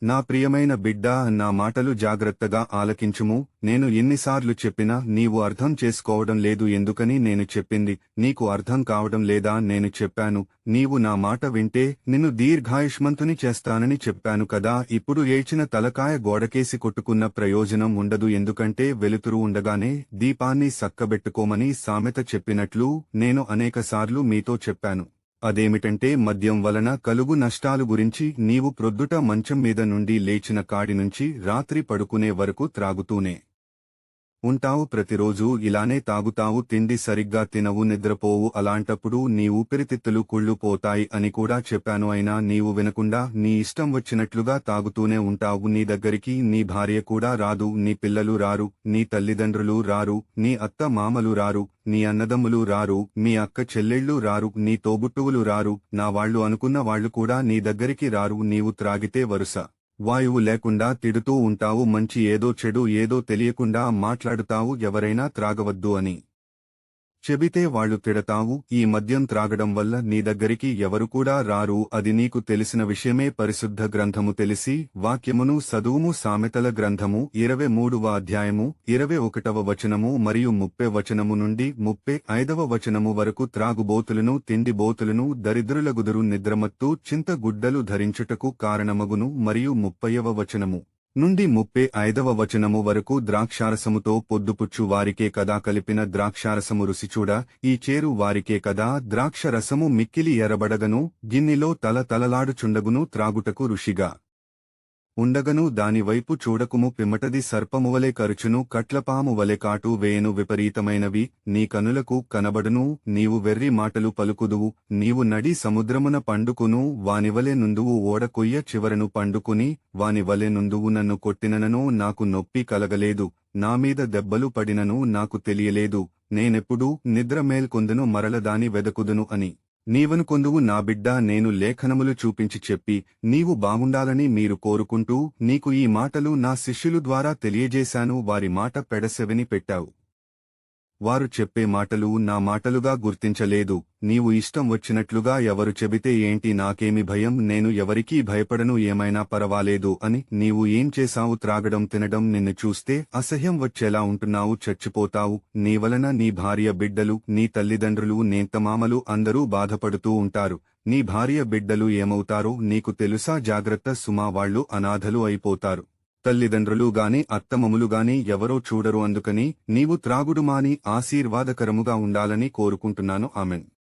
నా ప్రియమైన బిడ్డా, నా మాటలు జాగ్రత్తగా ఆలకించుము. నేను ఎన్నిసార్లు చెప్పినా నీవు అర్థం చేసుకోవడం లేదు. ఎందుకని నేను చెప్పింది నీకు అర్థం కావడం లేదా? నేను చెప్పాను, నీవు నా మాట వింటే నిన్ను దీర్ఘాయుష్మంతుని చేస్తానని చెప్పాను కదా. ఇప్పుడు ఏడ్చిన తలకాయ గోడకేసి కొట్టుకున్న ప్రయోజనం ఉండదు. ఎందుకంటే వెలుతురు ఉండగానే దీపాన్ని సక్కబెట్టుకోమని సామెత చెప్పినట్లు నేను అనేకసార్లు మీతో చెప్పాను. అదేమిటంటే మద్యం వలన కలుగు నష్టాలు గురించి. నీవు ప్రొద్దుట మంచం మీద నుండి లేచిన కాడి నుంచి రాత్రి పడుకునే వరకు త్రాగుతూనే ఉంటావు. ప్రతిరోజూ ఇలానే తాగుతావు. తిండి సరిగ్గా తినవు, నిద్రపోవు. అలాంటప్పుడు నీ ఊపిరితిత్తులు కుళ్ళు పోతాయి అని కూడా చెప్పాను. అయినా నీవు వినకుండా నీ ఇష్టం వచ్చినట్లుగా తాగుతూనే ఉంటావు. నీ దగ్గరికి నీ భార్య కూడా రాదు, నీ పిల్లలు రారు, నీ తల్లిదండ్రులు రారు, నీ అత్త మామలు రారు, నీ అన్నదమ్ములు రారు, మీ అక్క చెల్లెళ్ళు రారు, నీ తోబుట్టువులు రారు, నా వాళ్ళు అనుకున్న వాళ్ళు కూడా నీ దగ్గరికి రారు. నీవు త్రాగితే వరుస వాయువు లేకుండా తిడుతూ ఉంటావు. మంచి ఏదో చెడు ఏదో తెలియకుండా మాట్లాడుతావు. ఎవరైనా త్రాగవద్దు అని చెబితే వాళ్ళు తిడతావు. ఈ మద్యం త్రాగడం వల్ల నీ దగ్గరికి ఎవరు కూడా రారు. అది నీకు తెలిసిన విషయమే. పరిశుద్ధ గ్రంథము తెలిసి వాక్యమును సదువుము. సామెతల గ్రంథము 23వ అధ్యాయము 21వ వచనము మరియు 30 వచనము నుండి 35వ వచనము వరకు. త్రాగుబోతులను, తిండిబోతులను, దరిద్రులగుదురు, నిద్రమత్తు చింత గుడ్డలు ధరించుటకు కారణమగును. మరియు 30వ వచనము నుండి 35వ వచనము వరకు. ద్రాక్షారసముతో పొద్దుపుచ్చు వారికే కదా కలిపిన ద్రాక్షారసము రుసిచూడ, ఈ చేరు వారికే కదా ద్రాక్షరసము మిక్కిలి ఎరబడగను, గిన్నెలో తలతలలాడుచుండగును, త్రాగుటకు రుషిగా ఉండగను. దానివైపు చూడకుము. పిమ్మటది సర్పమువలె కరుచును, కట్లపాము వలె కాటు వేయను. విపరీతమైనవి నీ కనులకు కనబడును. నీవు వెర్రి మాటలు పలుకుదువు. నీవు నడి సముద్రమున పండుకును, వానివలె నుందువు. ఓడ కొయ్య చివరను పండుకుని వానివలె నుందువు. నన్ను కొట్టిననను నాకు నొప్పి కలగలేదు, నామీద దెబ్బలు పడినను నాకు తెలియలేదు. నేనెప్పుడు నిద్ర మేల్కొందును, మరల దాని వెదకుదును అని నీవనుకొందువు. నా బిడ్డా, నేను లేఖనములు చూపించి చెప్పి నీవు బాగుండాలని మీరు కోరుకుంటూ నీకు ఈ మాటలు నా శిష్యులు ద్వారా తెలియజేశాను. వారి మాట పెడసెవిని పెట్టావు. వారు చెప్పే మాటలు నా మాటలుగా గుర్తించలేదు. నీవు ఇష్టం వచ్చినట్లుగా ఎవరు చెబితే ఏంటి, నాకేమి భయం, నేను ఎవరికీ భయపడను, ఏమైనా పరవాలేదు అని నీవు ఏం చేశావు? త్రాగడం, తినడం. నిన్ను చూస్తే అసహ్యం వచ్చేలా ఉంటున్నావు. చచ్చిపోతావు. నీ వలన నీ భార్య బిడ్డలు, నీ తల్లిదండ్రులు, నేంతమామలు అందరూ బాధపడుతూ ఉంటారు. నీ భార్య బిడ్డలు ఏమవుతారో నీకు తెలుసా? జాగ్రత్త సుమా, వాళ్ళు అనాథలు అయిపోతారు. తల్లిదండ్రులు గాని అత్తమములు గాని ఎవరో చూడరు. అందుకని నీవు త్రాగుడు మాని ఆశీర్వాదకరముగా ఉండాలని కోరుకుంటున్నాను. ఆమెన్.